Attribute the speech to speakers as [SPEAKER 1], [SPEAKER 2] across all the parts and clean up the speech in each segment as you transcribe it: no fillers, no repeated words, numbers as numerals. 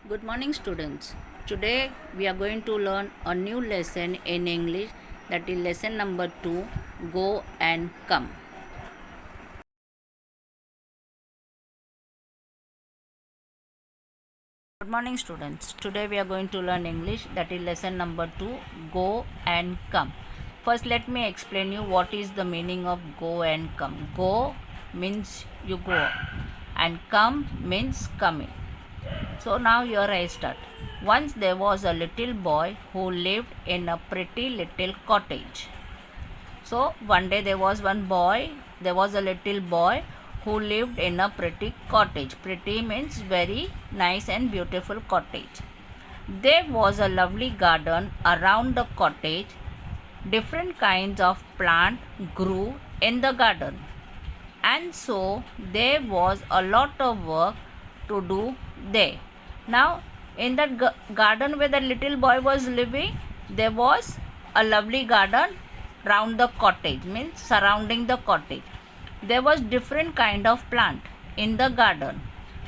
[SPEAKER 1] Good morning, students. Today we are going to learn a new lesson in English, that is lesson number 2, Go and Come. Good morning, students. Today we are going to learn English, that is lesson number 2, Go and Come. First, let me explain you what is the meaning of go and come. Go means you go, and come means coming. So now here I start. Once there was a little boy who lived in a pretty little cottage. So one day there was a little boy who lived in a pretty cottage. Pretty means very nice and beautiful cottage. There was a lovely garden around the cottage. Different kinds of plant grew in the garden. And so there was a lot of work to do there. Now, in that garden where the little boy was living, there was a lovely garden round the cottage, means surrounding the cottage. There was different kind of plant in the garden.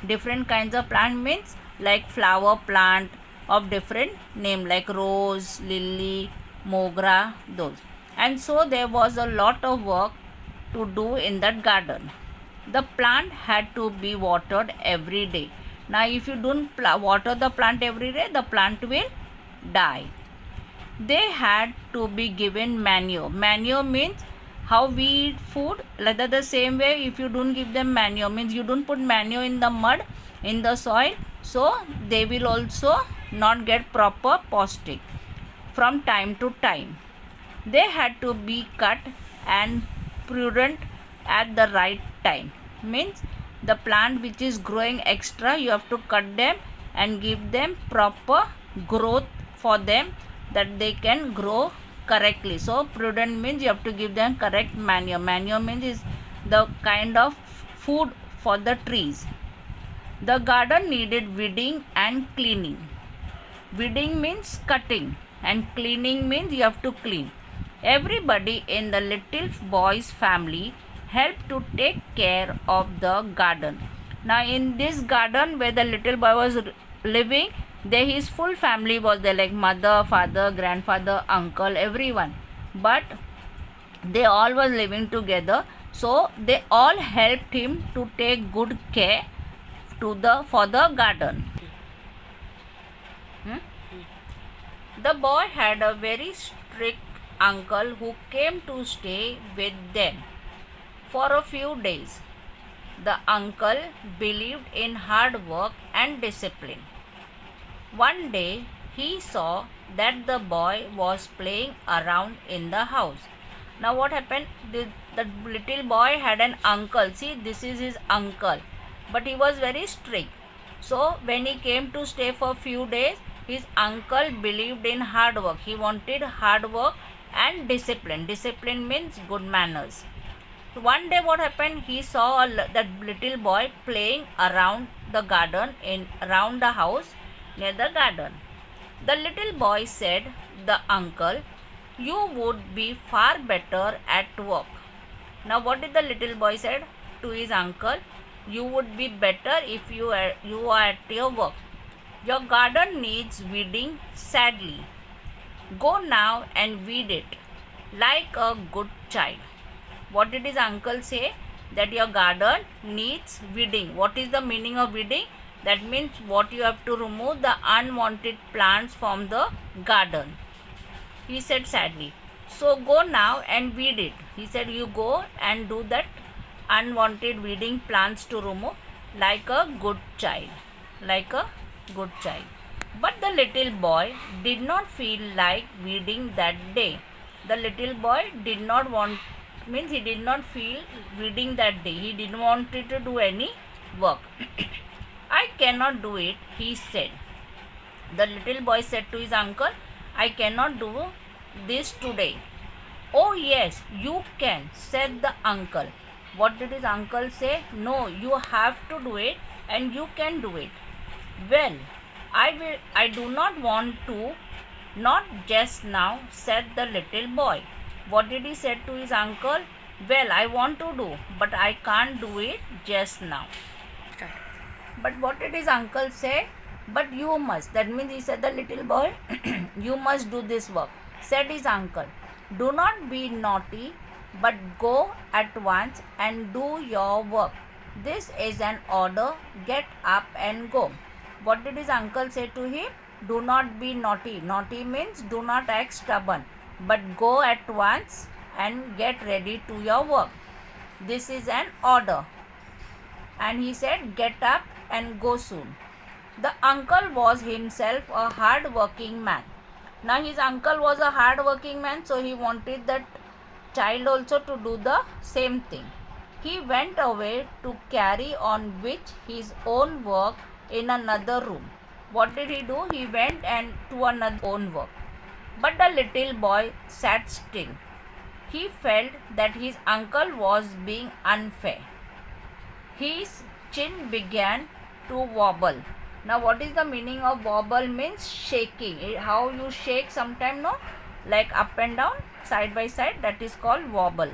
[SPEAKER 1] Different kinds of plant means like flower plant of different name, like rose, lily, mogra, those. And so there was a lot of work to do in that garden. The plant had to be watered every day. Now, if you don't water the plant every day, the plant will die. They had to be given manure. Manure means how we eat food. Like that, the same way, if you don't give them manure, means you don't put manure in the mud, in the soil, so they will also not get proper postic from time to time. They had to be cut and prudent at the right time. Means the plant which is growing extra, you have to cut them and give them proper growth for them, that they can grow correctly. So prudent means you have to give them correct manure. Manure means is the kind of food for the trees. The garden needed weeding and cleaning. Weeding means cutting and cleaning means you have to clean. Everybody in the little boy's family helped to take care of the garden. Now in this garden where the little boy was living, there his full family was there, like mother, father, grandfather, uncle, everyone. But they all was living together, so they all helped him to take good care for the garden. The boy had a very strict uncle who came to stay with them for a few days. The uncle believed in hard work and discipline. One day he saw that the boy was playing around in the house. Now what happened? The little boy had an uncle. See, this is his uncle. But he was very strict. So when he came to stay for a few days, his uncle believed in hard work. He wanted hard work and discipline. Discipline means good manners. So one day what happened? He saw that little boy playing around the garden, around the house near the garden. The little boy said, "The uncle, you would be far better at work." Now what did the little boy said to his uncle? You would be better if you are at your work. Your garden needs weeding sadly. Go now and weed it like a good child. What did his uncle say? That your garden needs weeding. What is the meaning of weeding? That means what you have to remove the unwanted plants from the garden. He said sadly. So go now and weed it. He said you go and do that unwanted weeding plants to remove like a good child. Like a good child. But the little boy did not feel like weeding that day. The little boy did not want, means he did not feel weeding that day. He didn't want to do any work. I cannot do it, he said. The little boy said to his uncle, I cannot do this today. Oh yes, you can, said the uncle. What did his uncle say? No, you have to do it and you can do it. Well, I do not want to, not just now, said the little boy. What did he say to his uncle? Well, I want to do, but I can't do it just now. But what did his uncle say? But you must, that means he said the little boy, you must do this work. Said his uncle, do not be naughty, but go at once and do your work. This is an order, get up and go. What did his uncle say to him? Do not be naughty. Naughty means do not act stubborn, but go at once and get ready to your work. This is an order. And he said, get up and go soon. The uncle was himself a hard-working man. Now his uncle was a hard-working man, so he wanted that child also to do the same thing. He went away to carry on with his own work in another room. What did he do? He went and to another own work. But the little boy sat still. He felt that his uncle was being unfair. His chin began to wobble. Now what is the meaning of wobble? Means shaking. How you shake sometime, no? Like up and down, side by side, that is called wobble.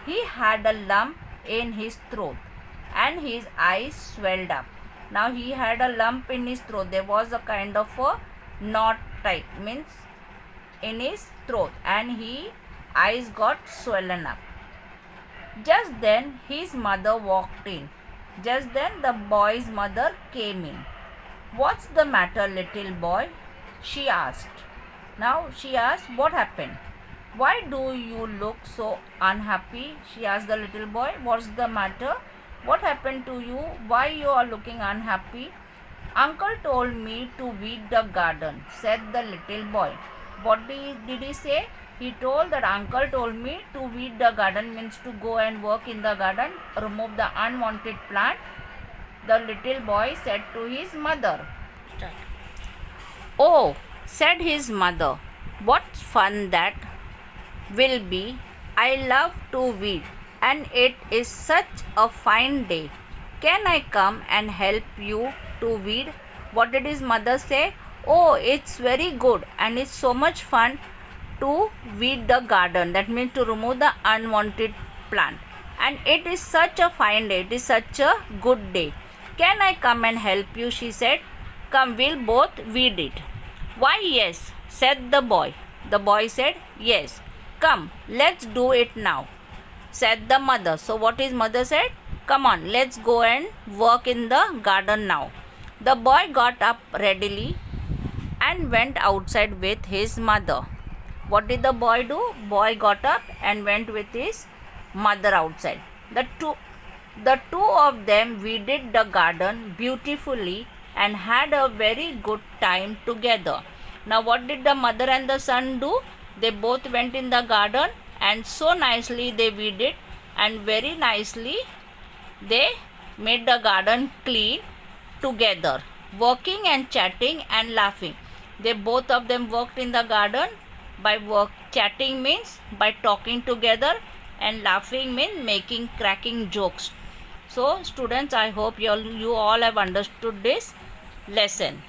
[SPEAKER 1] He had a lump in his throat and his eyes swelled up. Now he had a lump in his throat. There was a kind of a knot type, means in his throat, and his eyes got swollen up. Just then his mother walked in. Just then the boy's mother came in. What's the matter, little boy? She asked. Now she asked, what happened? Why do you look so unhappy? She asked the little boy. What's the matter? What happened to you? Why you are looking unhappy? Uncle told me to weed the garden, said the little boy. What did he say? He told that uncle told me to weed the garden, means to go and work in the garden, remove the unwanted plant. The little boy said to his mother. Oh, said his mother, what fun that will be. I love to weed and it is such a fine day. Can I come and help you to weed? What did his mother say? Oh, it's very good and it's so much fun to weed the garden. That means to remove the unwanted plant. And it is such a fine day. It is such a good day. Can I come and help you? She said. Come, we'll both weed it. Why, yes, said the boy. The boy said, yes. Come, let's do it now, said the mother. So what his mother said? Come on, let's go and work in the garden now. The boy got up readily and went outside with his mother. What did the boy do? Boy got up and went with his mother outside. The two of them weeded the garden beautifully and had a very good time together. Now what did the mother and the son do? They both went in the garden and so nicely they weeded and very nicely they made the garden clean together, working and chatting and laughing. They both of them worked in the garden. By chatting means by talking together, and laughing means making cracking jokes. So students, I hope you all have understood this lesson.